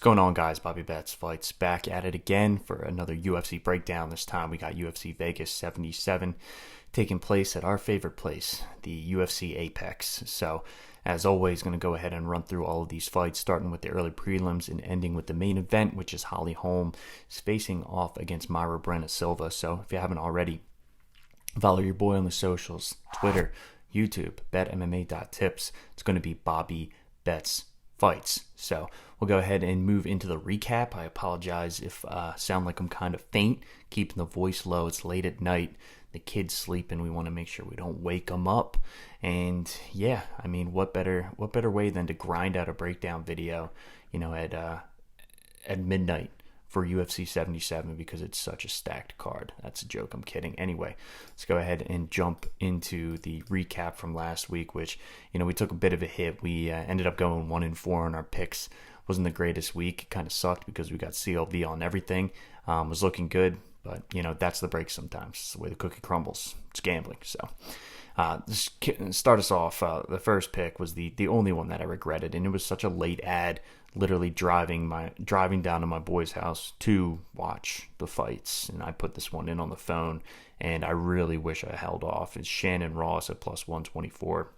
going on, guys? Bobby Betts Fights back at it again for another UFC breakdown. This time we got UFC Vegas 77 taking place at our favorite place, the UFC Apex. So, as always, going to go ahead and run through all of these fights, starting with the early prelims and ending with the main event, which is Holly Holm is facing off against Myra Brenna Silva. So, if you haven't already, follow your boy on the socials, Twitter, YouTube, betmma.tips. It's going to be Bobby Betts Fights. So we'll go ahead and move into the recap. I apologize if I sound like I'm kind of faint, keeping the voice low. It's late at night. The kid's sleeping. We want to make sure we don't wake them up. And yeah, I mean, what better way than to grind out a breakdown video, at midnight for UFC 77 because it's such a stacked card. That's a joke. I'm kidding. Anyway, let's go ahead and jump into the recap from last week, which, we took a bit of a hit. We ended up going 1-4 on our picks. Wasn't the greatest week. It kind of sucked because we got CLV on everything. Was looking good, but, that's the break sometimes. It's the way the cookie crumbles. It's gambling. So, start us off. The first pick was the only one that I regretted, and it was such a late ad. Literally driving down to my boy's house to watch the fights, and I put this one in on the phone, and I really wish I held off. It's Shannon Ross at plus 124.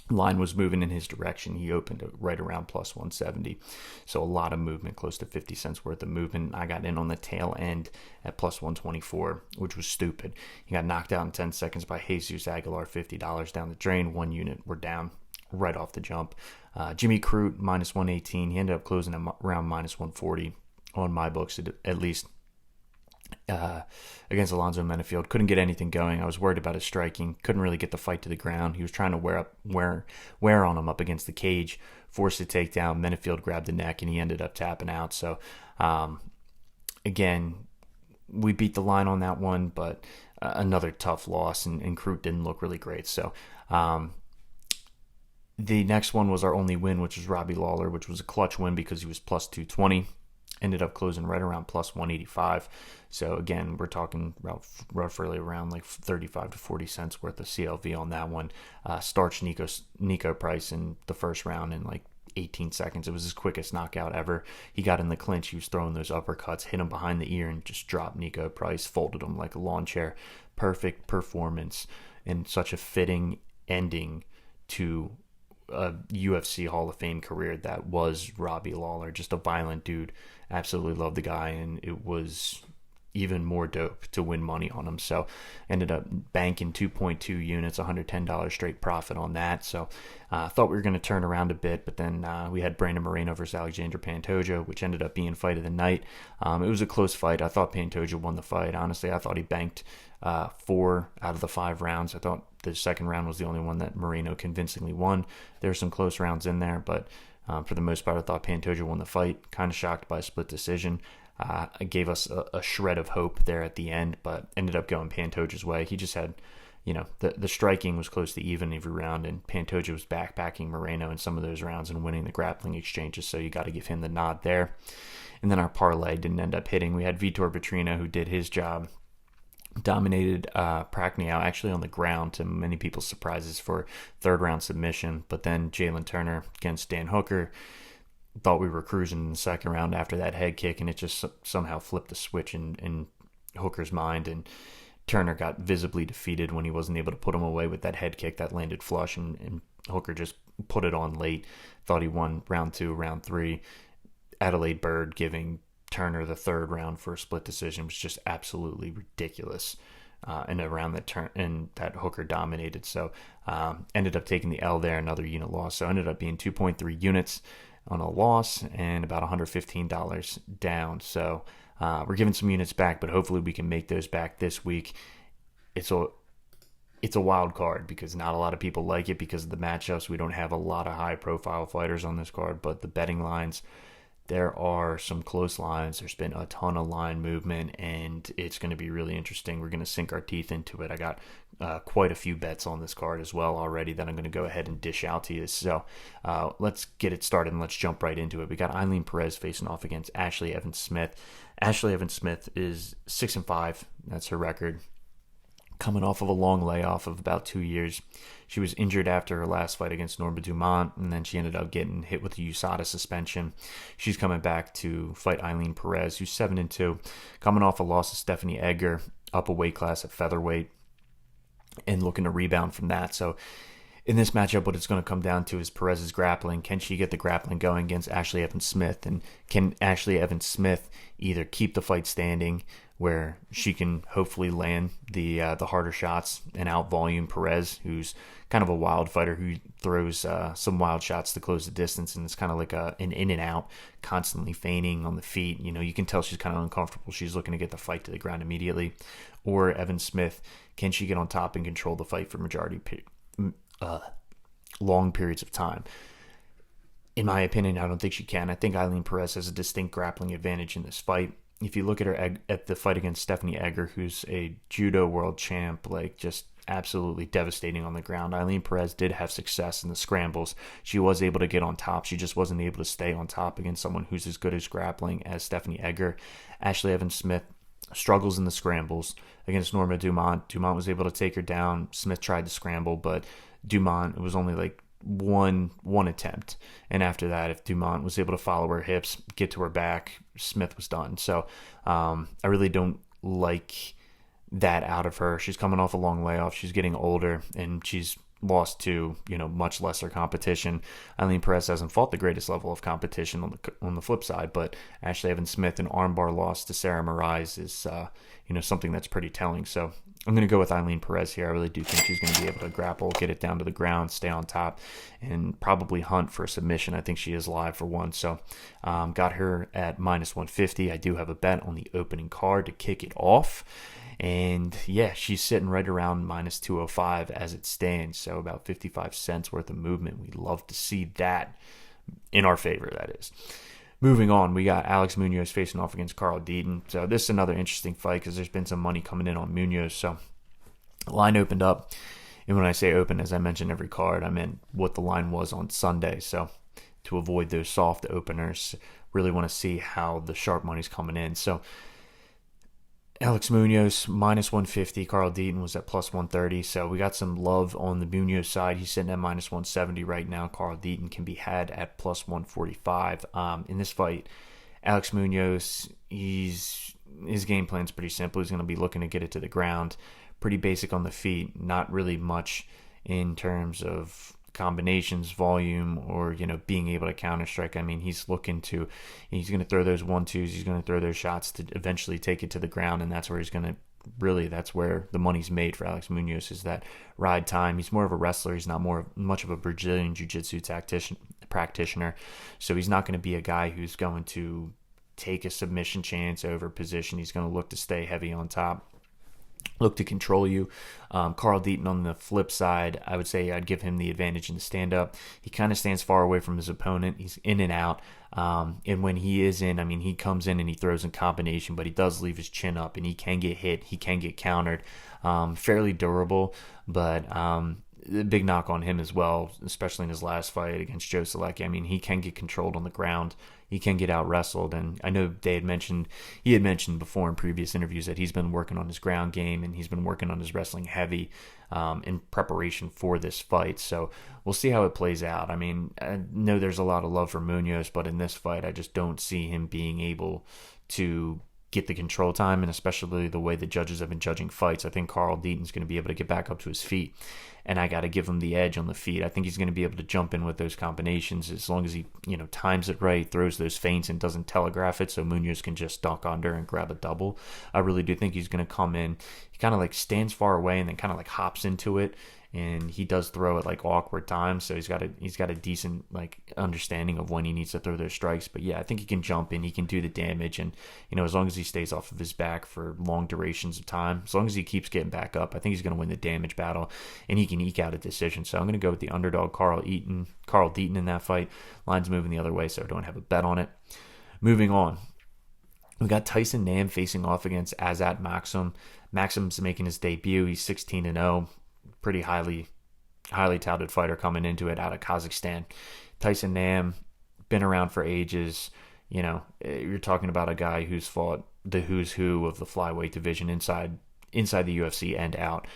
Line was moving in his direction. He opened it right around plus 170, so a lot of movement, close to 50 cents worth of movement. I got in on the tail end at plus 124, which was stupid. He got knocked out in 10 seconds by Jesus Aguilar, $50 down the drain. One unit, we're down right off the jump. Jimmy Crute, minus 118. He ended up closing around minus 140 on my books, at least, against Alonzo Menafield. Couldn't get anything going. I was worried about his striking. Couldn't really get the fight to the ground. He was trying to wear on him up against the cage, forced a takedown. Menafield grabbed the neck, and he ended up tapping out. So, again, we beat the line on that one, but another tough loss, and Crute didn't look really great. So, the next one was our only win, which was Robbie Lawler, which was a clutch win because he was plus 220. Ended up closing right around plus 185. So again, we're talking roughly around like 35 to 40 cents worth of CLV on that one. Starched Nico Price in the first round in like 18 seconds. It was his quickest knockout ever. He got in the clinch. He was throwing those uppercuts, hit him behind the ear, and just dropped Nico Price, folded him like a lawn chair. Perfect performance and such a fitting ending to a UFC Hall of Fame career that was Robbie Lawler. Just a violent dude. Absolutely loved the guy, and it was even more dope to win money on him. So ended up banking 2.2 units, $110 straight profit on that. So thought we were going to turn around a bit, but then we had Brandon Moreno versus Alexander Pantoja, which ended up being fight of the night. It was a close fight. I thought Pantoja won the fight. Honestly, I thought he banked 4 out of the 5 rounds. I thought the second round was the only one that Moreno convincingly won. There were some close rounds in there, but for the most part, I thought Pantoja won the fight. Kind of shocked by a split decision. It gave us a shred of hope there at the end, but ended up going Pantoja's way. He just had, the striking was close to even every round, and Pantoja was backpacking Moreno in some of those rounds and winning the grappling exchanges, so you got to give him the nod there. And then our parlay didn't end up hitting. We had Vitor Petrino, who did his job, dominated Prachnio actually on the ground, to many people's surprises, for third round submission. But then Jalen Turner against Dan Hooker, thought we were cruising in the second round after that head kick, and it just somehow flipped the switch in Hooker's mind, and Turner got visibly defeated when he wasn't able to put him away with that head kick that landed flush, and Hooker just put it on late. Thought he won round 2, round 3. Adelaide Bird giving Turner the third round for a split decision was just absolutely ridiculous. In a round that Hooker dominated. So ended up taking the L there, another unit loss. So ended up being 2.3 units on a loss and about $115 down. So we're giving some units back, but hopefully we can make those back this week. It's a wild card because not a lot of people like it because of the matchups. We don't have a lot of high profile fighters on this card, but the betting lines, there are some close lines. There's been a ton of line movement, and it's going to be really interesting. We're going to sink our teeth into it. I got quite a few bets on this card as well already that I'm going to go ahead and dish out to you. So let's get it started and let's jump right into it. We got Eileen Perez facing off against Ashley Evans Smith. Ashley Evans Smith is 6-5. That's her record. coming off of a long layoff of about 2 years. She was injured after her last fight against Norma Dumont, and then she ended up getting hit with the USADA suspension. She's coming back to fight Eileen Perez, who's 7-2, coming off a loss to Stephanie Egger, up a weight class at featherweight, and looking to rebound from that. So in this matchup, what it's going to come down to is Perez's grappling. Can she get the grappling going against Ashley Evans-Smith? And can Ashley Evans-Smith either keep the fight standing, where she can hopefully land the harder shots and out-volume Perez, who's kind of a wild fighter who throws some wild shots to close the distance, and it's kind of like an in and out, constantly feigning on the feet. You can tell she's kind of uncomfortable. She's looking to get the fight to the ground immediately. Or Evans-Smith, can she get on top and control the fight for long periods of time? In my opinion, I don't think she can. I think Eileen Perez has a distinct grappling advantage in this fight. If you look at her at the fight against Stephanie Egger, who's a judo world champ, just absolutely devastating on the ground, Eileen Perez did have success in the scrambles. She was able to get on top. She just wasn't able to stay on top against someone who's as good as grappling as Stephanie Egger. Ashley Evans-Smith struggles in the scrambles against Norma Dumont. Dumont was able to take her down. Smith tried to scramble, but Dumont, it was only one attempt, and after that, if Dumont was able to follow her hips, get to her back, Smith was done. So I really don't like that out of her. She's coming off a long layoff. She's getting older, and she's lost to much lesser competition. Eileen Perez hasn't fought the greatest level of competition on the flip side, but Ashley Evans-Smith, an armbar loss to Sarah Moraes is something that's pretty telling. So I'm going to go with Eileen Perez here. I really do think she's going to be able to grapple, get it down to the ground, stay on top, and probably hunt for a submission. I think she is live for one. So got her at -150. I do have a bet on the opening card to kick it off. And yeah, she's sitting right around -205 as it stands. So about 55 cents worth of movement. We'd love to see that in our favor, that is. Moving on, we got Alex Munoz facing off against Carl Deaton. So this is another interesting fight because there's been some money coming in on Munoz. So the line opened up. And when I say open, as I mentioned every card, I meant what the line was on Sunday. So to avoid those soft openers, really want to see how the sharp money's coming in. So Alex Munoz, -150. Carl Deaton was at +130. So we got some love on the Munoz side. He's sitting at -170 right now. Carl Deaton can be had at +145. In this fight, Alex Munoz, his game plan's pretty simple. He's going to be looking to get it to the ground. Pretty basic on the feet. Not really much in terms of combinations, volume, or being able to counter strike. I mean, he's going to throw those 1-2s, he's going to throw those shots to eventually take it to the ground, and that's where that's where the money's made for Alex Munoz, is that ride time. He's more of a wrestler. He's not much of a Brazilian jiu-jitsu practitioner, so he's not going to be a guy who's going to take a submission chance over position. He's going to look to stay heavy on top, look to control you. Carl Deaton on the flip side, I would say I'd give him the advantage in the stand-up. He kind of stands far away from his opponent. He's in and out. And when he is in, I mean, he comes in and he throws in combination, but he does leave his chin up, and he can get hit. He can get countered. Fairly durable, but the big knock on him as well, especially in his last fight against Joe Selecki. I mean, he can get controlled on the ground. He can get out wrestled, and I know he had mentioned before in previous interviews that he's been working on his ground game and he's been working on his wrestling heavy in preparation for this fight. So we'll see how it plays out. I mean, I know there's a lot of love for Munoz, but in this fight, I just don't see him being able to get the control time, and especially the way the judges have been judging fights. I think Carl Deaton's going to be able to get back up to his feet, and I got to give him the edge on the feet. I think he's going to be able to jump in with those combinations as long as he, times it right, throws those feints and doesn't telegraph it so Munoz can just duck under and grab a double. I really do think he's going to come in. He kind of stands far away and then kind of hops into it, and he does throw at awkward times, so he's got a decent understanding of when he needs to throw those strikes. But yeah, I think he can jump in, he can do the damage, and as long as he stays off of his back for long durations of time, as long as he keeps getting back up, I think he's going to win the damage battle, and he can eke out a decision. So I'm going to go with the underdog Carl Deaton in that fight. Line's moving the other way, so I don't have a bet on it. Moving on, we got Tyson Nam facing off against Azat Maksum. Maksum's making his debut. He's 16-0. Pretty highly touted fighter coming into it out of Kazakhstan. Tyson Nam, been around for ages. You're talking about a guy who's fought the who's who of the flyweight division inside inside the UFC and out.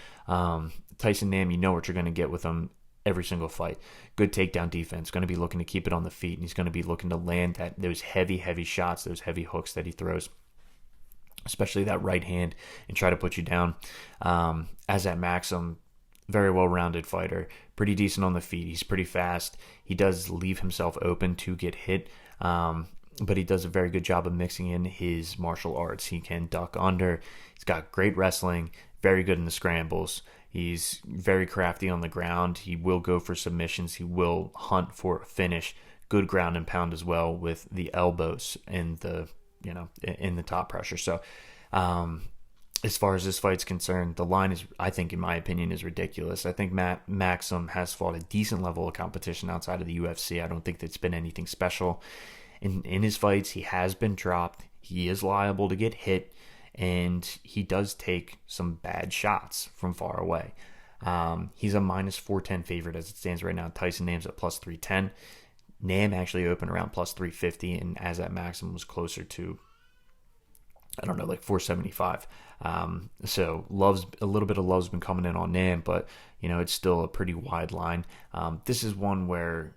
Tyson Nam, you know what you're going to get with him every single fight. Good takedown defense, going to be looking to keep it on the feet, and he's going to be looking to land those heavy shots, those heavy hooks that he throws, especially that right hand, and try to put you down. As at Maksum, very well-rounded fighter, pretty decent on the feet. He's pretty fast. He does leave himself open to get hit, but he does a very good job of mixing in his martial arts. He can duck under. He's got great wrestling, very good in the scrambles. He's very crafty on the ground. He will go for submissions. He will hunt for a finish. Good ground and pound as well with the elbows and in the top pressure. So, as far as this fight's concerned, the line is, I think, in my opinion, is ridiculous. I think Maksum has fought a decent level of competition outside of the UFC. I don't think that's been anything special. In his fights, he has been dropped. He is liable to get hit, and he does take some bad shots from far away. He's a minus 410 favorite as it stands right now. Tyson Nam's at plus 310. Nam actually opened around plus 350, and as that Maksum was closer to, I don't know, like 475. So a little bit of love's been coming in on Nam, but it's still a pretty wide line. This is one where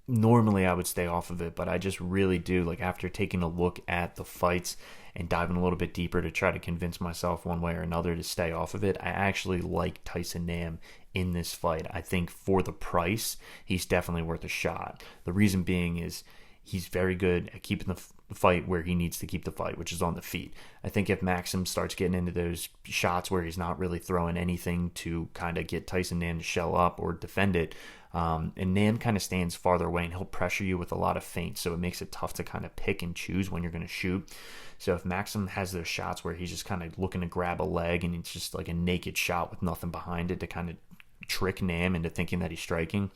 normally I would stay off of it, but I just really do, like, after taking a look at the fights and diving a little bit deeper to try to convince myself one way or another to stay off of it, I actually like Tyson Nam in this fight. I think for the price, he's definitely worth a shot. The reason being is he's very good at keeping the fight where he needs to keep the fight, which is on the feet. I think if Maksum starts getting into those shots where he's not really throwing anything to kind of get Tyson Nam to shell up or defend it, and Nam kind of stands farther away and he'll pressure you with a lot of feints, so it makes it tough to kind of pick and choose when you're going to shoot. So if Maksum has those shots where he's just kind of looking to grab a leg and it's just like a naked shot with nothing behind it to kind of trick Nam into thinking that he's striking,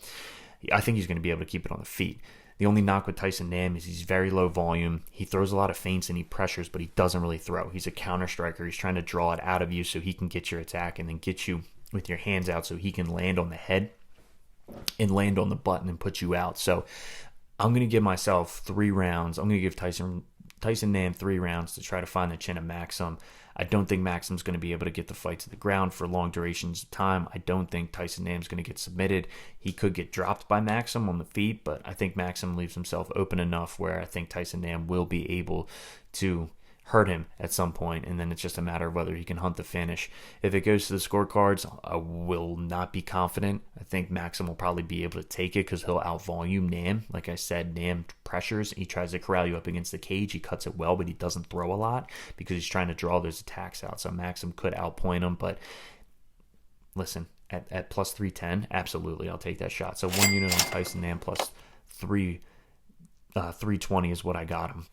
I think he's going to be able to keep it on the feet. The only knock with Tyson Nam is he's very low volume. He throws a lot of feints and he pressures, but he doesn't really throw. He's a counter striker. He's trying to draw it out of you so he can get your attack and then get you with your hands out so he can land on the head and land on the button and put you out. So I'm going to give myself 3 rounds. I'm going to give Tyson Nam 3 rounds to try to find the chin of Maksum. I don't think Maksum's going to be able to get the fight to the ground for long durations of time. I don't think Tyson Nam's going to get submitted. He could get dropped by Maksum on the feet, but I think Maksum leaves himself open enough where I think Tyson Nam will be able to hurt him at some point, and then it's just a matter of whether he can hunt the finish. If it goes to the scorecards, I will not be confident. I think Maksum will probably be able to take it because he'll outvolume Nam. Like I said, Nam pressures. He tries to corral you up against the cage. He cuts it well, but he doesn't throw a lot because he's trying to draw those attacks out. So Maksum could outpoint him, but listen, at plus 310, absolutely, I'll take that shot. So 1 unit on Tyson Nam plus 320 is what I got him.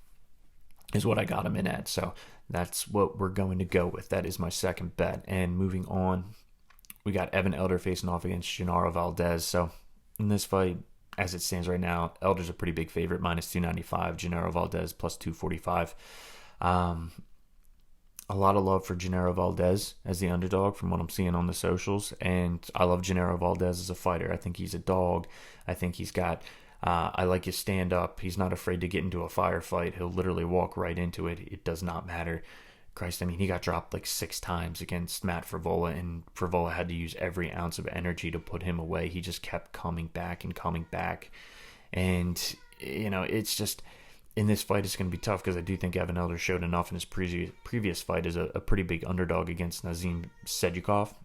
In at. So that's what we're going to go with. That is my second bet. And moving on, we got Evan Elder facing off against Genaro Valdez. So in this fight, as it stands right now, Elder's a pretty big favorite, minus 295. Genaro Valdez plus 245. A lot of love for Genaro Valdez as the underdog from what I'm seeing on the socials. And I love Genaro Valdez as a fighter. I think he's a dog. I think he's got... I like his stand-up. He's not afraid to get into a firefight. He'll literally walk right into it. It does not matter. Christ, I mean, he got dropped like 6 times against Matt Frevola, and Frevola had to use every ounce of energy to put him away. He just kept coming back. And, it's just, in this fight, it's going to be tough because I do think Evan Elder showed enough in his previous fight as a pretty big underdog against Nazim Sadykhov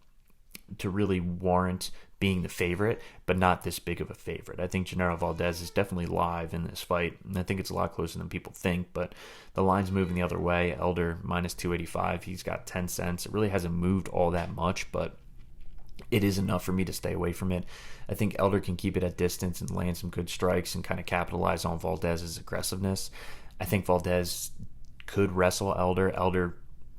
to really warrant being the favorite, but not this big of a favorite. I think Genaro Valdez is definitely live in this fight, and I think it's a lot closer than people think, but the line's moving the other way. Elder, minus 285. He's got 10 cents. It really hasn't moved all that much, but it is enough for me to stay away from it. I think Elder can keep it at distance and land some good strikes and kind of capitalize on Valdez's aggressiveness. I think Valdez could wrestle Elder. Elder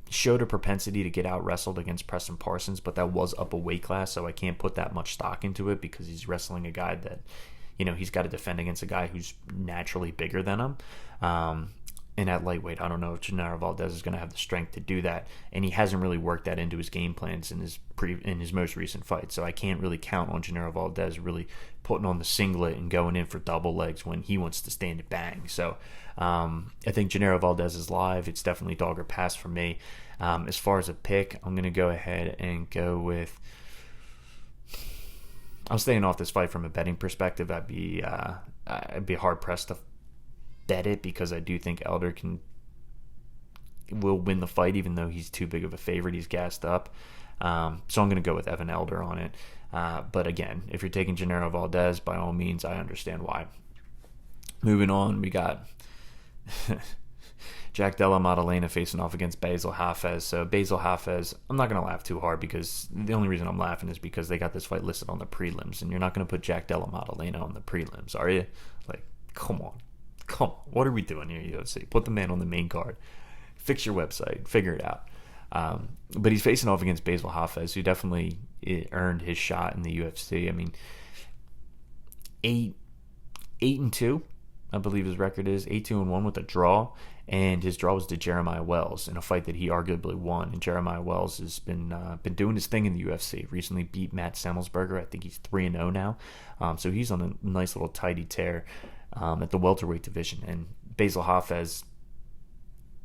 showed a propensity to get out wrestled against Preston Parsons, but that was up a weight class, so I can't put that much stock into it because he's wrestling a guy that, he's got to defend against a guy who's naturally bigger than him. And at lightweight, I don't know if Gennaro Valdez is going to have the strength to do that, and he hasn't really worked that into his game plans in his most recent fight. So I can't really count on Gennaro Valdez really putting on the singlet and going in for double legs when he wants to stand and bang. So I think Gennaro Valdez is live. It's definitely dog or pass for me. As far as a pick, I'm going to go ahead and go with. I'm staying off this fight from a betting perspective. I'd be hard pressed to bet it, because I do think Elder will win the fight, even though he's too big of a favorite. He's gassed up. So I'm going to go with Evan Elder on it. But again, if you're taking Gennaro Valdez, by all means, I understand why. Moving on, we got Jack Della Maddalena facing off against Basil Hafez. So Basil Hafez, I'm not going to laugh too hard, because the only reason I'm laughing is because they got this fight listed on the prelims, and you're not going to put Jack Della Maddalena on the prelims, are you? Like, come on. What are we doing here, UFC? Put the man on the main card. Fix your website. Figure it out. But he's facing off against Basil Hafez, who definitely earned his shot in the UFC. I mean, 8-2, I believe his record is 8-2-1 with a draw, and his draw was to Jeremiah Wells in a fight that he arguably won. And Jeremiah Wells has been doing his thing in the UFC. Recently beat Matt Semmelsberger. I think he's 3-0 now. So he's on a nice little tidy tear at the welterweight division. And Basil Hafez,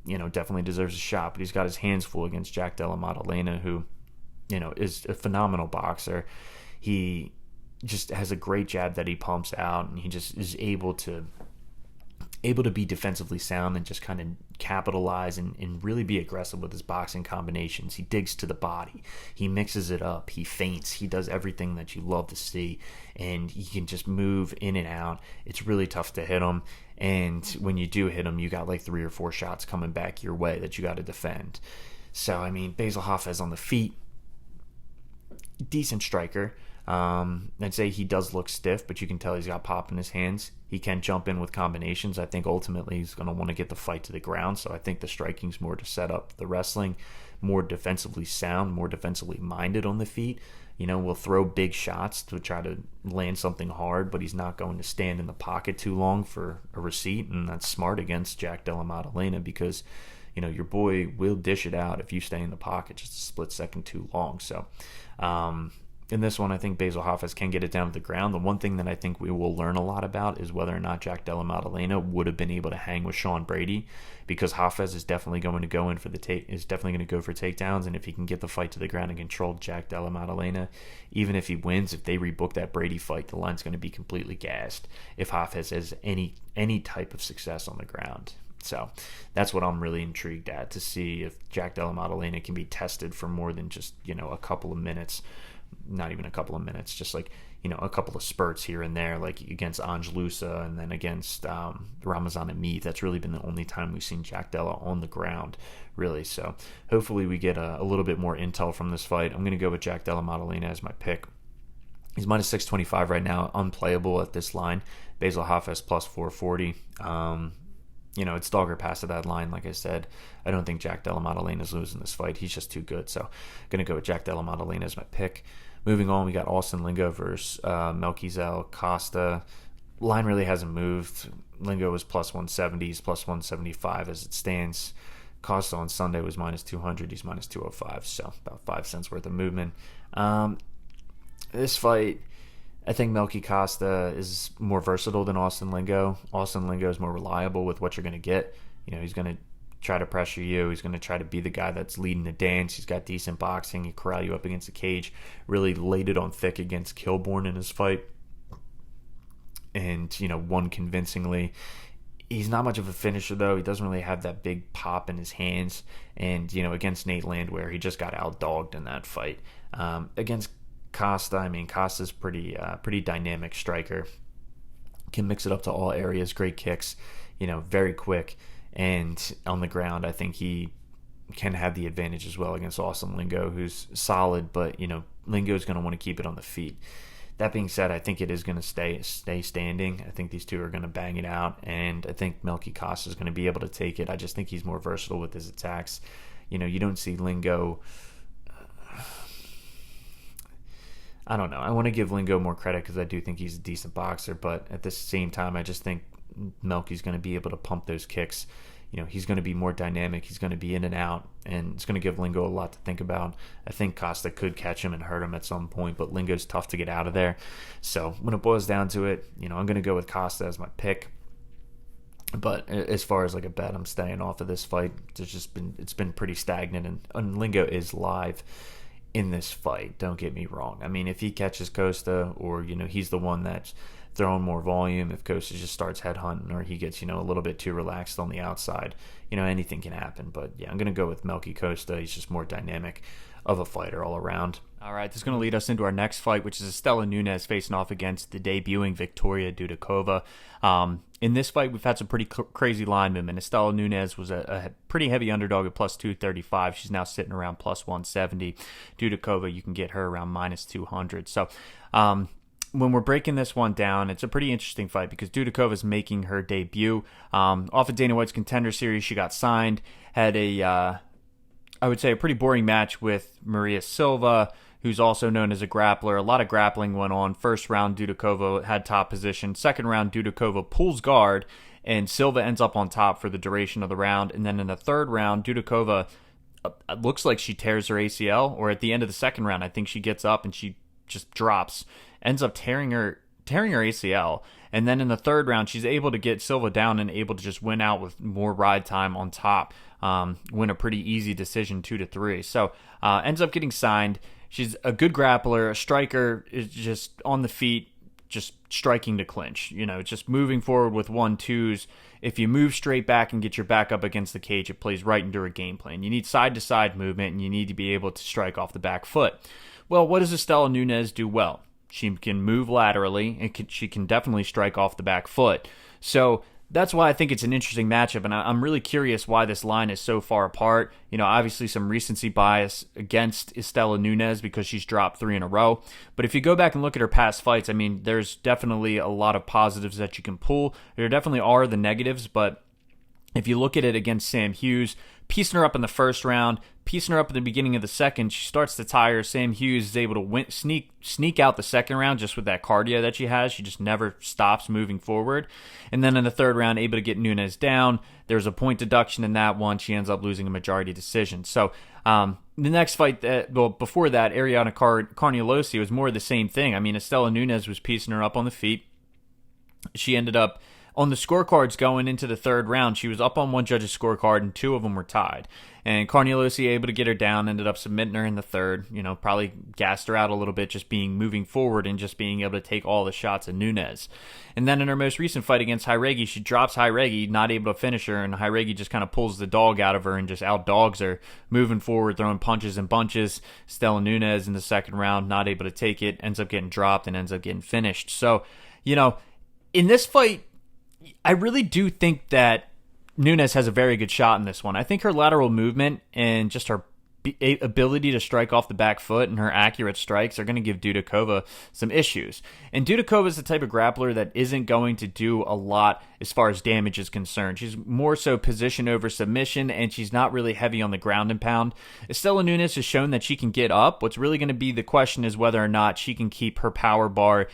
definitely deserves a shot, but he's got his hands full against Jack Della Maddalena, who, is a phenomenal boxer. He just has a great jab that he pumps out, and he just is able to be defensively sound and just kind of capitalize and really be aggressive with his boxing combinations. He digs to the body. He mixes it up. He feints. He does everything that you love to see, and he can just move in and out. It's really tough to hit him, and when you do hit him, you got like 3 or 4 shots coming back your way that you got to defend. So, I mean, Basil Hafez on the feet, decent striker. I'd say he does look stiff, but you can tell he's got pop in his hands. He can jump in with combinations. I think ultimately he's going to want to get the fight to the ground, so I think the striking's more to set up the wrestling, more defensively sound, more defensively minded on the feet. Will throw big shots to try to land something hard, but he's not going to stand in the pocket too long for a receipt, and that's smart against Jack Della Maddalena, because your boy will dish it out if you stay in the pocket just a split second too long. So in this one, I think Basil Hafez can get it down to the ground. The one thing that I think we will learn a lot about is whether or not Jack Della Maddalena would have been able to hang with Sean Brady, because Hafez is definitely going to go in for go for takedowns, and if he can get the fight to the ground and control Jack Della Maddalena, even if he wins, if they rebook that Brady fight, the line's going to be completely gassed if Hafez has any type of success on the ground. So that's what I'm really intrigued at, to see if Jack Della Maddalena can be tested for more than just a couple of minutes. Not even a couple of minutes, just like a couple of spurts here and there, like against Ange Lusa and then against Ramazan Amith. That's really been the only time we've seen Jack Della on the ground, really. So hopefully we get a little bit more intel from this fight. I'm going to go with Jack Della Maddalena as my pick. He's minus 625 right now, unplayable at this line. Basil Hafez plus 440. It's dog or pass at that line. Like I said, I don't think Jack Della Maddalena is losing this fight. He's just too good. So I'm going to go with Jack Della Maddalena as my pick. Moving on, we got Austin Lingo versus Melquizel Costa. Line really hasn't moved. Lingo was plus 170. He's plus 175 as it stands. Costa on Sunday was minus 200. He's minus 205. So about 5 cents worth of movement. This fight, I think Melky Costa is more versatile than Austin Lingo. Austin Lingo is more reliable with what you're going to get. He's going to try to pressure you. He's going to try to be the guy that's leading the dance. He's got decent boxing. He corral you up against the cage. Really laid it on thick against Kilborn in his fight. And, won convincingly. He's not much of a finisher, though. He doesn't really have that big pop in his hands. And, against Nate Landwehr, he just got out-dogged in that fight. Against Costa, Costa's pretty dynamic striker. Can mix it up to all areas. Great kicks, very quick. And on the ground, I think he can have the advantage as well against Austin Lingo, who's solid, but, Lingo's going to want to keep it on the feet. That being said, I think it is going to stay standing. I think these two are going to bang it out, and I think Melky Costa is going to be able to take it. I just think he's more versatile with his attacks. You don't see Lingo... I don't know. I want to give Lingo more credit because I do think he's a decent boxer, but at the same time, I just think Melky's going to be able to pump those kicks, he's going to be more dynamic. He's going to be in and out, and it's going to give Lingo a lot to think about. I think Costa could catch him and hurt him at some point, but Lingo's tough to get out of there. So when it boils down to it, I'm going to go with Costa as my pick. But as far as like a bet, I'm staying off of this fight. It's been pretty stagnant, and Lingo is live in this fight. Don't get me wrong. I mean, if he catches Costa, or he's the one that's throwing more volume, if Costa just starts headhunting, or he gets a little bit too relaxed on the outside, anything can happen. But yeah, I'm gonna go with Melky Costa. He's just more dynamic of a fighter all around. All right, this is going to lead us into our next fight, which is Estela Nunes facing off against the debuting Victoria Dudakova. In this fight, we've had some pretty crazy line movement. Estela Nunes was a pretty heavy underdog at plus 235. She's now sitting around plus 170. Dudakova, you can get her around minus 200. So when we're breaking this one down, it's a pretty interesting fight because Dudakova is making her debut. Off of Dana White's Contender Series, she got signed, had I would say a pretty boring match with Maria Silva, who's also known as a grappler. A lot of grappling went on. First round, Dudakova had top position. Second round, Dudakova pulls guard, and Silva ends up on top for the duration of the round. And then in the third round, Dudakova looks like she tears her ACL, or at the end of the second round, I think she gets up and she just drops, ends up tearing her ACL. And then in the third round, she's able to get Silva down and able to just win out with more ride time on top. Win a pretty easy decision 2-3. So ends up getting signed. She's a good grappler, a striker, is just on the feet, just striking to clinch. Just moving forward with 1-2s. If you move straight back and get your back up against the cage, it plays right into her game plan. You need side-to-side movement, and you need to be able to strike off the back foot. Well, what does Estela Nunes do well? She can move laterally, and she can definitely strike off the back foot. So that's why I think it's an interesting matchup, and I'm really curious why this line is so far apart. Obviously some recency bias against Estela Nunes because she's dropped 3 in a row. But if you go back and look at her past fights, I mean, there's definitely a lot of positives that you can pull. There definitely are the negatives, but if you look at it against Sam Hughes, piecing her up in the first round, piecing her up at the beginning of the second, she starts to tire. Sam Hughes is able to sneak out the second round just with that cardio that she has. She just never stops moving forward. And then in the third round, able to get Nunes down. There's a point deduction in that one. She ends up losing a majority decision. So the next fight, before that, Ariana Carnelossi was more of the same thing. I mean, Estela Nunes was piecing her up on the feet. She ended up on the scorecards going into the third round, she was up on one judge's scorecard and 2 of them were tied. And Carnelossi able to get her down, ended up submitting her in the third. Probably gassed her out a little bit just moving forward and just being able to take all the shots of Nunes. And then in her most recent fight against Jairegi, she drops Jairegi, not able to finish her, and Jairegi just kind of pulls the dog out of her and just outdogs her, moving forward, throwing punches and bunches. Estela Nunes in the second round, not able to take it, ends up getting dropped and ends up getting finished. So, in this fight, I really do think that Nunes has a very good shot in this one. I think her lateral movement and just her ability to strike off the back foot and her accurate strikes are going to give Dudakova some issues. And Dudakova is the type of grappler that isn't going to do a lot as far as damage is concerned. She's more so position over submission, and she's not really heavy on the ground and pound. Estela Nunes has shown that she can get up. What's really going to be the question is whether or not she can keep her power bar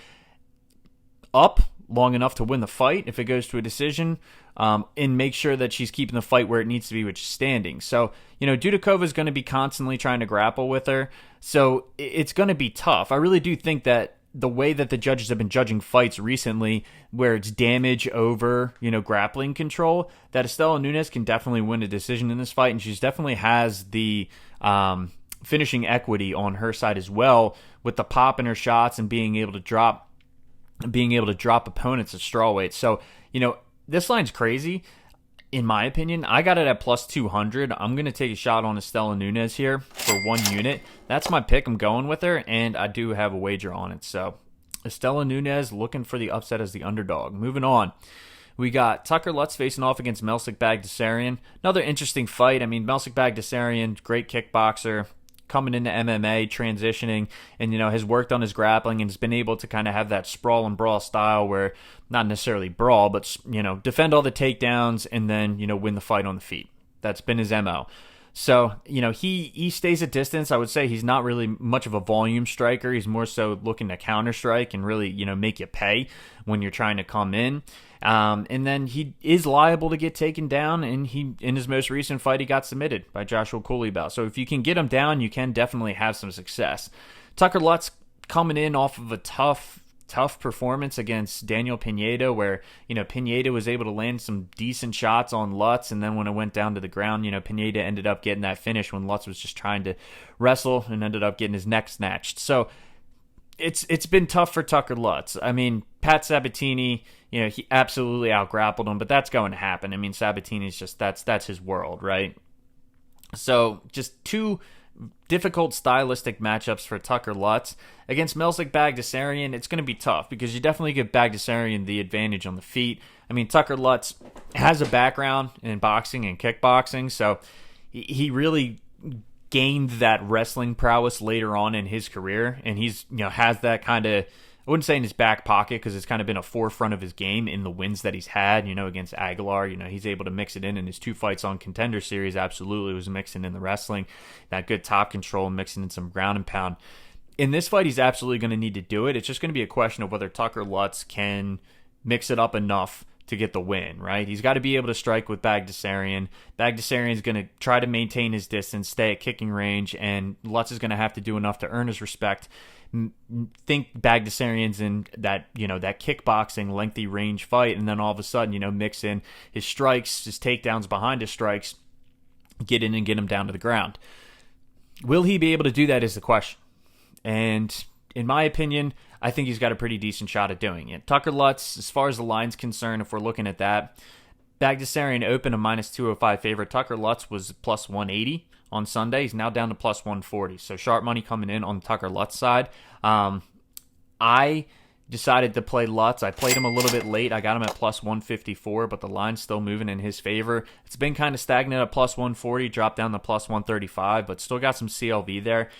up long enough to win the fight if it goes to a decision, and make sure that she's keeping the fight where it needs to be, which is standing. So, Dudakova is going to be constantly trying to grapple with her, so it's going to be tough. I really do think that the way that the judges have been judging fights recently, where it's damage over, grappling control, that Estela Nunes can definitely win a decision in this fight, and she definitely has the finishing equity on her side as well, with the pop in her shots and being able to drop opponents at strawweight. So, this line's crazy. In my opinion, I got it at plus 200. I'm going to take a shot on Estela Nunes here for 1 unit. That's my pick. I'm going with her, and I do have a wager on it. So, Estela Nunes looking for the upset as the underdog. Moving on. We got Tucker Lutz facing off against Melsik Baghdasaryan. Another interesting fight. I mean, Melsik Baghdasaryan, great kickboxer, coming into MMA, transitioning, and has worked on his grappling and has been able to kind of have that sprawl and brawl style where not necessarily brawl, but defend all the takedowns and then win the fight on the feet. That's been his MO. So, he stays at distance. I would say he's not really much of a volume striker. He's more so looking to counter strike and really, make you pay when you're trying to come in. And then he is liable to get taken down, and in his most recent fight, he got submitted by Joshua Kulibau. So if you can get him down, you can definitely have some success. Tucker Lutz coming in off of a tough performance against Daniel Pineda, where, Pineda was able to land some decent shots on Lutz, and then when it went down to the ground, Pineda ended up getting that finish when Lutz was just trying to wrestle and ended up getting his neck snatched. So it's been tough for Tucker Lutz. I mean, Pat Sabatini, he absolutely out-grappled him, but that's going to happen. I mean, Sabatini's just, that's his world, right? So just two difficult stylistic matchups for Tucker Lutz. Against Melsik Baghdasaryan, it's going to be tough because you definitely give Baghdasaryan the advantage on the feet. I mean, Tucker Lutz has a background in boxing and kickboxing, so he really gained that wrestling prowess later on in his career, and he's has that kind of, I wouldn't say in his back pocket because it's kind of been a forefront of his game in the wins that he's had, against Aguilar. He's able to mix it in his 2 fights on Contender Series. Absolutely was mixing in the wrestling, that good top control, mixing in some ground and pound. In this fight, he's absolutely going to need to do it. It's just going to be a question of whether Tucker Lutz can mix it up enough to get the win, right? He's got to be able to strike with Baghdasaryan. Baghdasaryan's going to try to maintain his distance, stay at kicking range, and Lutz is going to have to do enough to earn his respect. Think Baghdasaryan's in that, that kickboxing lengthy range fight, and then all of a sudden, mix in his strikes, his takedowns behind his strikes, get in and get him down to the ground. Will he be able to do that is the question. And in my opinion, I think he's got a pretty decent shot at doing it. Tucker Lutz, as far as the line's concerned, if we're looking at that, Baghdasaryan opened a minus 205 favorite. Tucker Lutz was plus 180 on Sunday. He's now down to plus 140. So sharp money coming in on the Tucker Lutz side. I decided to play Lutz. I played him a little bit late. I got him at plus 154, but the line's still moving in his favor. It's been kind of stagnant at plus 140, dropped down to plus 135, but still got some CLV there.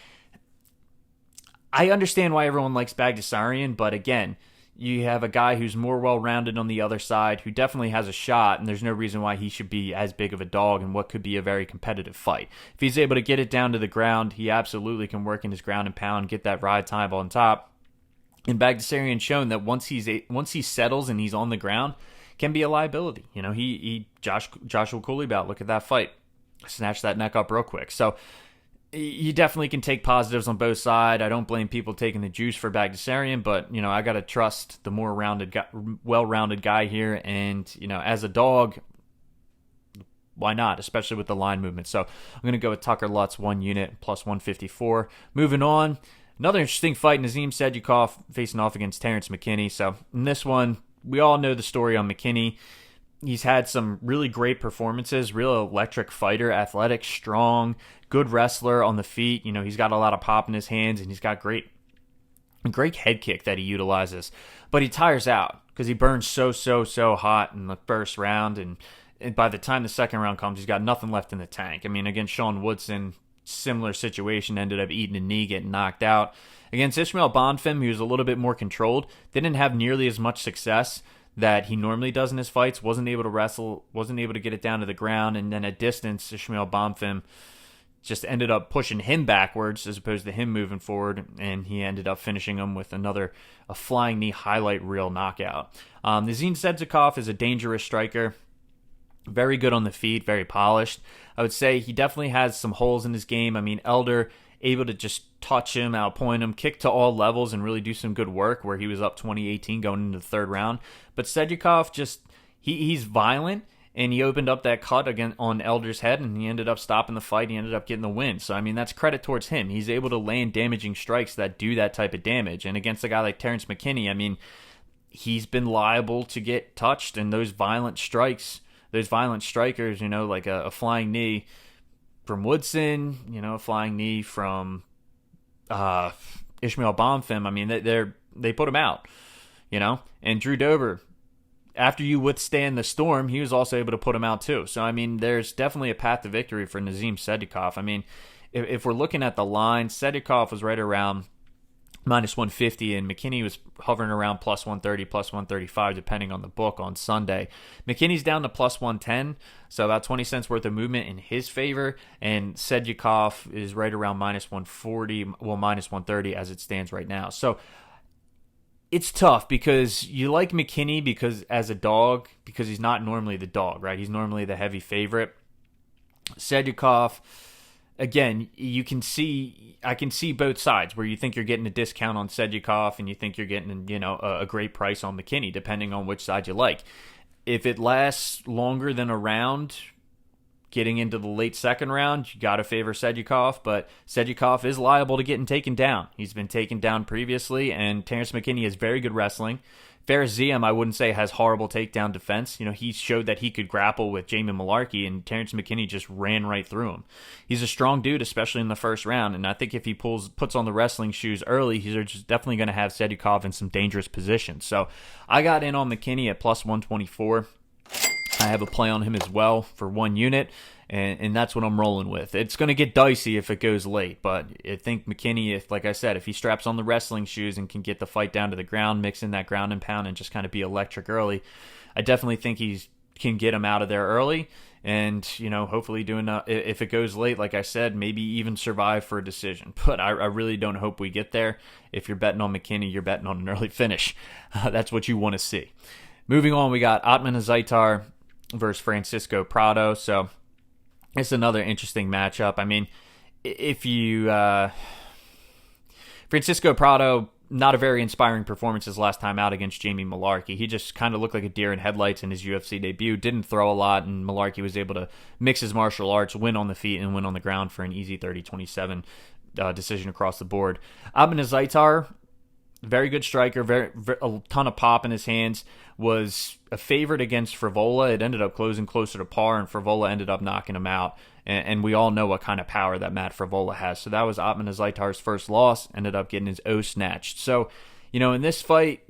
I understand why everyone likes Baghdasaryan, but again, you have a guy who's more well-rounded on the other side, who definitely has a shot, and there's no reason why he should be as big of a dog in what could be a very competitive fight. If he's able to get it down to the ground, he absolutely can work in his ground and pound, get that ride time on top. And Baghdasaryan's shown that once he settles and he's on the ground, can be a liability. Joshua Kulibau, look at that fight, snatched that neck up real quick. So you definitely can take positives on both sides. I don't blame people taking the juice for Baghdasaryan, but I got to trust the more well-rounded guy here. And as a dog, why not? Especially with the line movement. So I'm going to go with Tucker Lutz 1 unit plus 154. Moving on, another interesting fight: Nazim Sadykhov facing off against Terrence McKinney. So in this one, we all know the story on McKinney. He's had some really great performances, real electric fighter, athletic, strong, good wrestler on the feet. He's got a lot of pop in his hands, and he's got great head kick that he utilizes. But he tires out because he burns so hot in the first round, and by the time the second round comes, he's got nothing left in the tank. I mean, against Sean Woodson, similar situation, ended up eating a knee, getting knocked out. Against Ishmael Bonfim, he was a little bit more controlled, didn't have nearly as much success that he normally does in his fights, wasn't able to wrestle, wasn't able to get it down to the ground, and then at distance, Ishmael Bonfim just ended up pushing him backwards as opposed to him moving forward, and he ended up finishing him with a flying knee highlight reel knockout. Nazim Sadykhov is a dangerous striker, very good on the feet, very polished. I would say he definitely has some holes in his game. I mean, Elder able to just touch him, outpoint him, kick to all levels, and really do some good work where he was up 20-18 going into the third round. But Sadykhov he's violent, and he opened up that cut again on Elder's head, and he ended up stopping the fight. He ended up getting the win. So, I mean, that's credit towards him. He's able to land damaging strikes that do that type of damage. And against a guy like Terrence McKinney, I mean, he's been liable to get touched, and those violent strikers, like a flying knee from Woodson, a flying knee from Ishmael Bonfim, I mean, they put him out, And Drew Dober, after you withstand the storm, he was also able to put him out too. So, I mean, there's definitely a path to victory for Nazim Sadykhov. I mean, if we're looking at the line, Sadykhov was right around minus 150, and McKinney was hovering around plus 130, plus 135, depending on the book on Sunday. McKinney's down to plus 110, so about 20 cents worth of movement in his favor, and Sadykhov is right around minus 140, well, minus 130 as it stands right now. So it's tough because you like McKinney because as a dog, because he's not normally the dog, right? He's normally the heavy favorite. Sadykhov, again, I can see both sides where you think you're getting a discount on Sadykhov and you think you're getting, a great price on McKinney, depending on which side you like. If it lasts longer than a round, getting into the late second round, you got to favor Sadykhov, but Sadykhov is liable to getting taken down. He's been taken down previously, and Terrence McKinney has very good wrestling. Ferraziem, I wouldn't say has horrible takedown defense. He showed that he could grapple with Jamie Malarkey, and Terrence McKinney just ran right through him. He's a strong dude, especially in the first round, and I think if he puts on the wrestling shoes early, he's just definitely going to have Sadykhov in some dangerous positions. So I got in on McKinney at plus 124. I have a play on him as well for 1 unit, and that's what I'm rolling with. It's going to get dicey if it goes late, but I think McKinney, like I said, if he straps on the wrestling shoes and can get the fight down to the ground, mix in that ground and pound, and just kind of be electric early, I definitely think he can get him out of there early, and hopefully if it goes late, like I said, maybe even survive for a decision. But I really don't hope we get there. If you're betting on McKinney, you're betting on an early finish. That's what you want to see. Moving on, we got Azaitar versus Francisco Prado. So it's another interesting matchup. I mean, if you Francisco Prado, not a very inspiring performance his last time out against Jamie Malarkey. He just kind of looked like a deer in headlights in his UFC debut. Didn't throw a lot, and Malarkey was able to mix his martial arts, win on the feet, and win on the ground for an easy 30-27 decision across the board. Azaitar, very good striker, a ton of pop in his hands, was a favorite against Frivola. It ended up closing closer to par, and Frivola ended up knocking him out. And we all know what kind of power that Matt Frivola has. So that was Azaitar's first loss, ended up getting his O snatched. So, in this fight,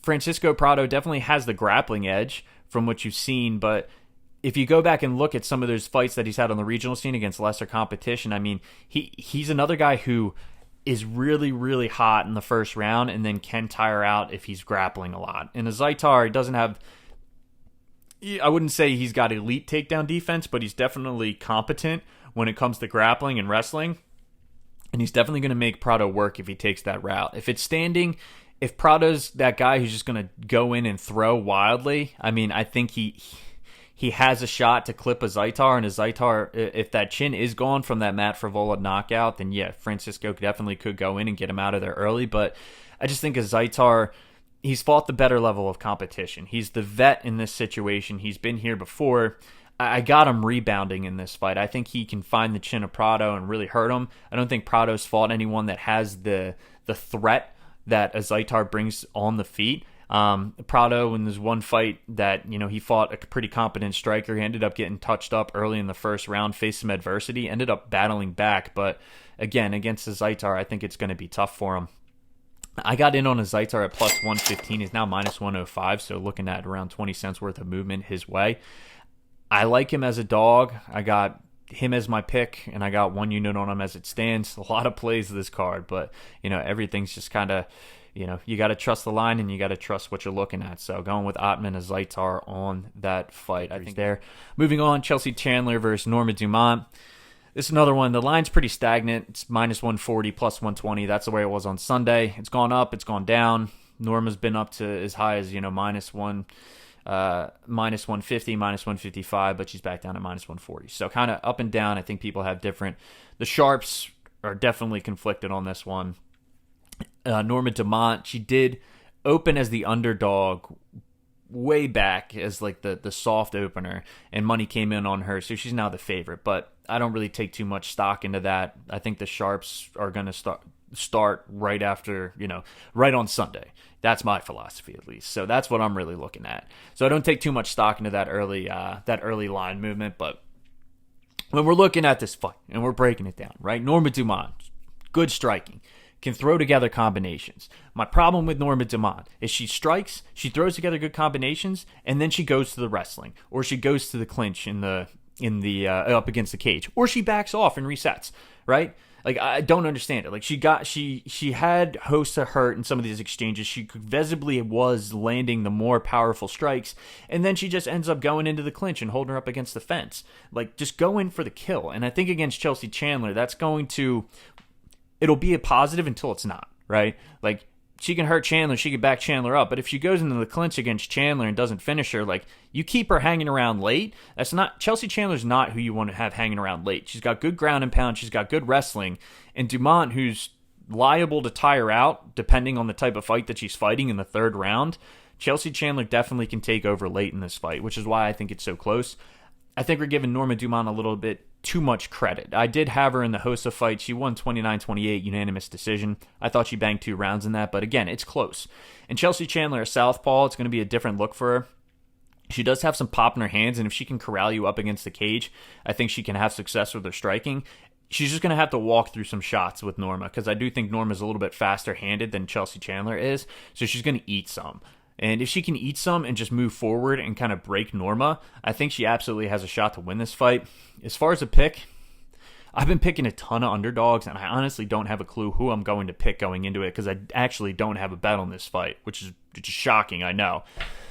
Francisco Prado definitely has the grappling edge from what you've seen, but if you go back and look at some of those fights that he's had on the regional scene against lesser competition, I mean, he's another guy who is really, really hot in the first round and then can tire out if he's grappling a lot. And Azaitar, he doesn't have, I wouldn't say he's got elite takedown defense, but he's definitely competent when it comes to grappling and wrestling. And he's definitely going to make Prado work if he takes that route. If it's standing, if Prado's that guy who's just going to go in and throw wildly, I mean, I think he has a shot to clip Azaitar, and Azaitar, if that chin is gone from that Matt Frivola knockout, then yeah, Francisco definitely could go in and get him out of there early. But I just think Azaitar, he's fought the better level of competition. He's the vet in this situation. He's been here before. I got him rebounding in this fight. I think he can find the chin of Prado and really hurt him. I don't think Prado's fought anyone that has the threat that Azaitar brings on the feet. Prado, in this one fight that, he fought a pretty competent striker. He ended up getting touched up early in the first round, faced some adversity, ended up battling back. But again, against Azaitar, I think it's going to be tough for him. I got in on Azaitar at plus 115. He's now minus 105, so looking at around 20 cents worth of movement his way. I like him as a dog. I got him as my pick, and I got 1 unit on him as it stands. A lot of plays this card, but, everything's just kind of, you got to trust the line and you got to trust what you're looking at. So going with Azaitar on that fight, I think there. Moving on, Chelsea Chandler versus Norma Dumont. This is another one. The line's pretty stagnant. It's minus 140, plus 120. That's the way it was on Sunday. It's gone up. It's gone down. Norma's been up to as high as, minus 150, minus 155, but she's back down at minus 140. So kind of up and down. I think people have different. The sharps are definitely conflicted on this one. Norma Dumont, she did open as the underdog way back as like the soft opener, and money came in on her, so she's now the favorite. But I don't really take too much stock into that. I think the sharps are going to start right after, right on Sunday. That's my philosophy, at least. So that's what I'm really looking at. So I don't take too much stock into that early line movement. But when we're looking at this fight and we're breaking it down, right? Norma Dumont, good striking, can throw together combinations. My problem with Norma Dumont is she strikes, she throws together good combinations, and then she goes to the wrestling, or she goes to the clinch in the up against the cage, or she backs off and resets, right? Like, I don't understand it. Like, she had Hosta hurt in some of these exchanges. She visibly was landing the more powerful strikes, and then she just ends up going into the clinch and holding her up against the fence. Like, just go in for the kill. And I think against Chelsea Chandler, it'll be a positive until it's not, right? Like, she can hurt Chandler, she can back Chandler up, but if she goes into the clinch against Chandler and doesn't finish her, like, you keep her hanging around late. Chelsea Chandler's not who you want to have hanging around late. She's got good ground and pound, she's got good wrestling, and Dumont, who's liable to tire out depending on the type of fight that she's fighting in the third round, Chelsea Chandler definitely can take over late in this fight, which is why I think it's so close. I think we're giving Norma Dumont a little bit too much credit. I did have her in the Hosta fight. She won 29-28, unanimous decision. I thought she banged 2 rounds in that, but again, it's close. And Chelsea Chandler, a southpaw, it's going to be a different look for her. She does have some pop in her hands, and if she can corral you up against the cage, I think she can have success with her striking. She's just going to have to walk through some shots with Norma, because I do think Norma's a little bit faster-handed than Chelsea Chandler is, so she's going to eat some. And if she can eat some and just move forward and kind of break Norma, I think she absolutely has a shot to win this fight. As far as a pick, I've been picking a ton of underdogs, and I honestly don't have a clue who I'm going to pick going into it, because I actually don't have a bet on this fight, which is shocking, I know.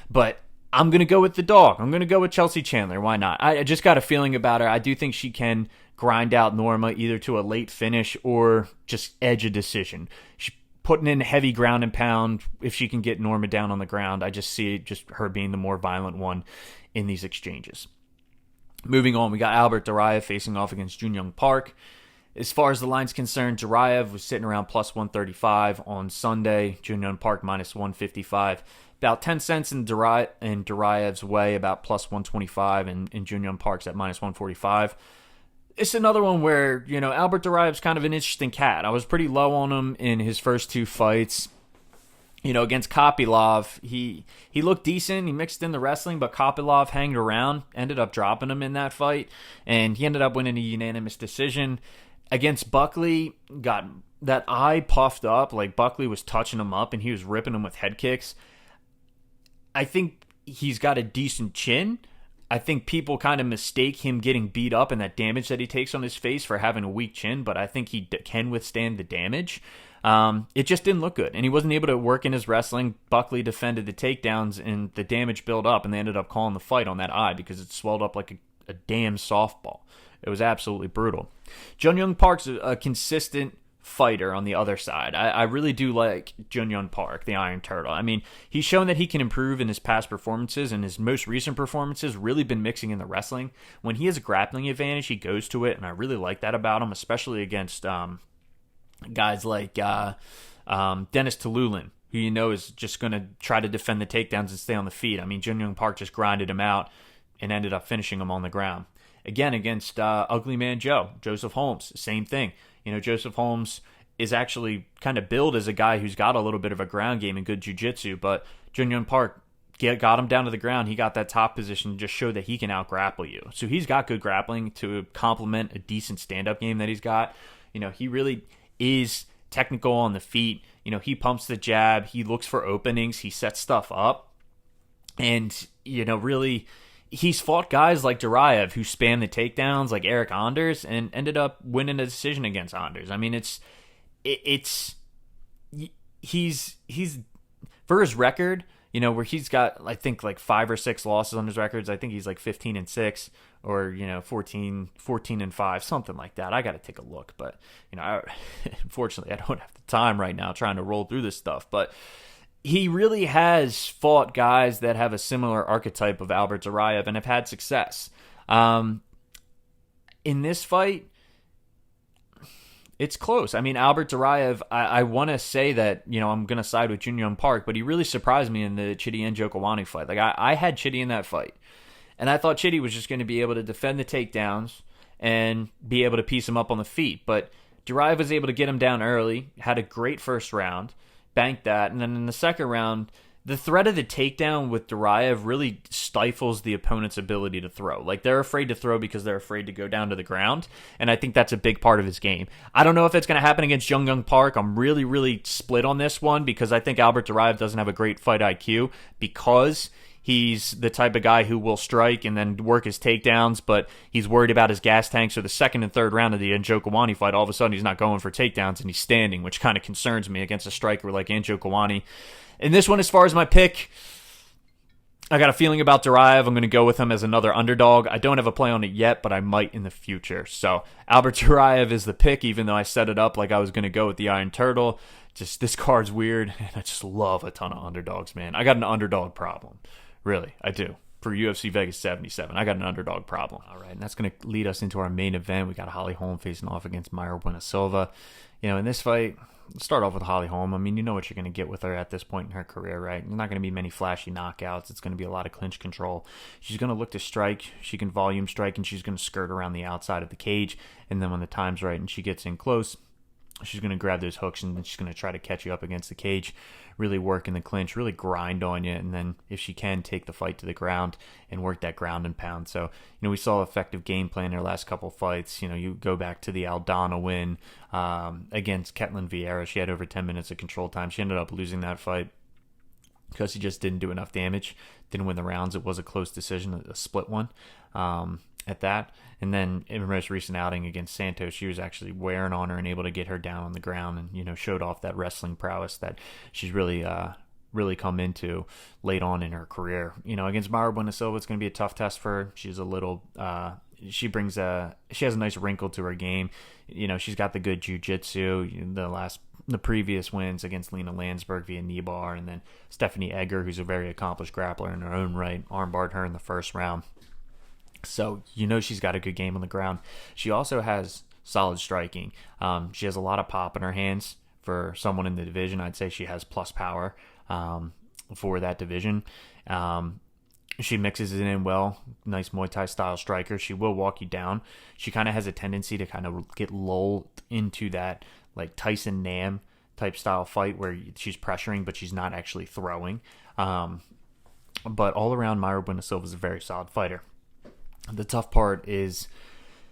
But I'm going to go with the dog. I'm going to go with Chelsea Chandler. Why not? I just got a feeling about her. I do think she can grind out Norma either to a late finish or just edge a decision. She putting in heavy ground and pound. If she can get Norma down on the ground, I just see just her being the more violent one in these exchanges. Moving on, we got Albert Duraev facing off against Junyoung Park. As far as the line's concerned, Duraev was sitting around plus 135 on Sunday. Junyoung Park minus 155. About 10 cents in Duraev's way, about plus 125, and in Junyoung Park's at minus 145. It's another one where, Albert Duraev's kind of an interesting cat. I was pretty low on him in his first 2 fights. Against Kopylov, he looked decent. He mixed in the wrestling, but Kopylov hanged around, ended up dropping him in that fight, and he ended up winning a unanimous decision. Against Buckley, got that eye puffed up, like Buckley was touching him up, and he was ripping him with head kicks. I think he's got a decent chin. I think people kind of mistake him getting beat up and that damage that he takes on his face for having a weak chin, but I think he can withstand the damage. It just didn't look good, and he wasn't able to work in his wrestling. Buckley defended the takedowns, and the damage built up, and they ended up calling the fight on that eye because it swelled up like a damn softball. It was absolutely brutal. Junyoung Park's a consistent fighter on the other side. I really do like Junyoung Park, the Iron Turtle. I mean, he's shown that he can improve in his past performances, and his most recent performances really been mixing in the wrestling. When he has a grappling advantage, he goes to it, and I really like that about him, especially against guys like Dennis Tululin, who is just going to try to defend the takedowns and stay on the feet. I mean, Junyoung Park just grinded him out and ended up finishing him on the ground. Again, against Ugly Man Joseph Holmes, same thing. Joseph Holmes is actually kind of billed as a guy who's got a little bit of a ground game and good jiu-jitsu, but Junyoung Park got him down to the ground. He got that top position, just showed that he can out-grapple you. So he's got good grappling to complement a decent stand-up game that he's got. He really is technical on the feet. He pumps the jab. He looks for openings. He sets stuff up. And, really, he's fought guys like Duraev who spam the takedowns, like Eric Anders, and ended up winning a decision against Anders. I mean, he's for his record, where he's got, I think, like 5 or 6 losses on his records. I think he's like 15-6 or 14-5, something like that. I got to take a look, but unfortunately, I don't have the time right now trying to roll through this stuff, but he really has fought guys that have a similar archetype of Albert Duraev and have had success. In this fight, it's close. I mean, Albert Duraev, I want to say that, I'm going to side with Junyoung Park, but he really surprised me in the Chidi Njokuani fight. Like, I had Chidi in that fight, and I thought Chidi was just going to be able to defend the takedowns and be able to piece him up on the feet. But Duraev was able to get him down early, had a great first round, banked that, and then in the second round, the threat of the takedown with Duraev really stifles the opponent's ability to throw. Like, they're afraid to throw because they're afraid to go down to the ground, and I think that's a big part of his game. I don't know if it's going to happen against Junyoung Park. I'm really, really split on this one because I think Albert Duraev doesn't have a great fight IQ because he's the type of guy who will strike and then work his takedowns, but he's worried about his gas tank. So the second and third round of the Njokuani fight, all of a sudden he's not going for takedowns and he's standing, which kind of concerns me against a striker like Njokuani. In this one, as far as my pick, I got a feeling about Duraev. I'm going to go with him as another underdog. I don't have a play on it yet, but I might in the future. So Albert Duraev is the pick, even though I set it up like I was going to go with the Iron Turtle. Just this card's weird, and I just love a ton of underdogs, man. I got an underdog problem. Really, I do. For UFC Vegas 77, I got an underdog problem. All right, and that's going to lead us into our main event. We got Holly Holm facing off against Mayra Silva. In this fight, let's start off with Holly Holm. I mean, you know what you're going to get with her at this point in her career, right? There's not going to be many flashy knockouts. It's going to be a lot of clinch control. She's going to look to strike. She can volume strike, and she's going to skirt around the outside of the cage. And then when the time's right and she gets in close, she's going to grab those hooks and then she's going to try to catch you up against the cage, really work in the clinch, really grind on you, and then if she can, take the fight to the ground and work that ground and pound. So, we saw effective game plan in her last couple of fights. You go back to the Aldana win against Ketlin Vieira. She had over 10 minutes of control time. She ended up losing that fight because she just didn't do enough damage, didn't win the rounds. It was a close decision, a split one at that. And then in her most recent outing against Santos, she was actually wearing on her and able to get her down on the ground and, showed off that wrestling prowess that she's really come into late on in her career. Against Mayra Silva, it's going to be a tough test for her. She's a little, she has a nice wrinkle to her game. She's got the good jiu-jitsu. The previous wins against Lena Landsberg via knee bar, and then Stephanie Egger, who's a very accomplished grappler in her own right, armbarred her in the first round. So, she's got a good game on the ground. She also has solid striking. She has a lot of pop in her hands for someone in the division. I'd say she has plus power for that division. She mixes it in well. Nice Muay Thai style striker. She will walk you down. She kind of has a tendency to kind of get lulled into that like Tyson Nam type style fight where she's pressuring, but she's not actually throwing. But all around, Mayra Silva is a very solid fighter. The tough part is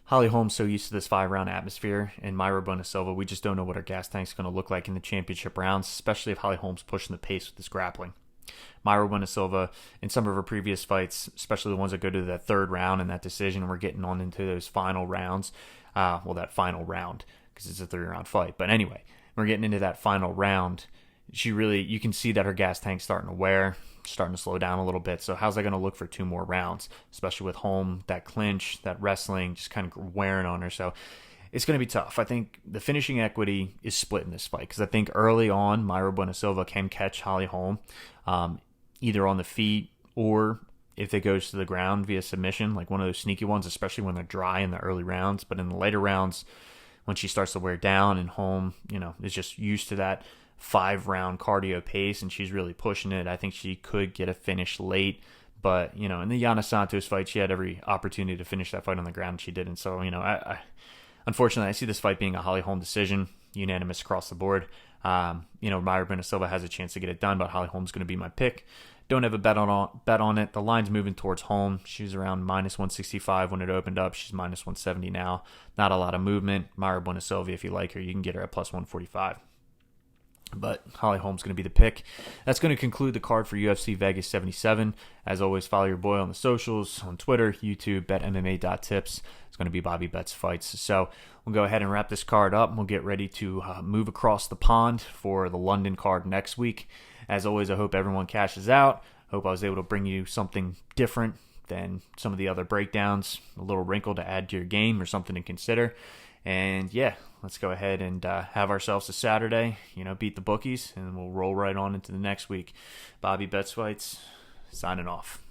Holly Holm's so used to this 5-round atmosphere, and Mayra Silva, we just don't know what her gas tank's going to look like in the championship rounds, especially if Holly Holm's pushing the pace with this grappling. Mayra Silva, in some of her previous fights, especially the ones that go to that third round and that decision, we're getting on into those final rounds. That final round, because it's a 3-round fight. But anyway, we're getting into that final round. You can see that her gas tank's starting to wear, starting to slow down a little bit. So how's that going to look for 2 more rounds, especially with Holm, that clinch, that wrestling, just kind of wearing on her. So it's going to be tough. I think the finishing equity is split in this fight because I think early on, Mayra Silva can catch Holly Holm either on the feet or if it goes to the ground via submission, like one of those sneaky ones, especially when they're dry in the early rounds. But in the later rounds, when she starts to wear down and Holm, is just used to that 5-round cardio pace and she's really pushing it, I think she could get a finish late. But, in the Yana Santos fight, she had every opportunity to finish that fight on the ground and she didn't. So, unfortunately, I see this fight being a Holly Holm decision, unanimous across the board. Mayra Silva has a chance to get it done, but Holly Holm's going to be my pick. Don't have a bet on it. The line's moving towards Holm. She's around minus 165 when it opened up. She's minus 170 now. Not a lot of movement. Mayra Silva, if you like her, you can get her at plus 145. But Holly Holm's going to be the pick. That's going to conclude the card for UFC Vegas 77. As always, follow your boy on the socials, on Twitter, YouTube, betmma.tips. It's going to be Bobby Betts Fights. So we'll go ahead and wrap this card up. We'll get ready to move across the pond for the London card next week. As always, I hope everyone cashes out. Hope I was able to bring you something different than some of the other breakdowns. A little wrinkle to add to your game or something to consider. And yeah, let's go ahead and have ourselves a Saturday, beat the bookies, and we'll roll right on into the next week. Bobby Betts Fights, signing off.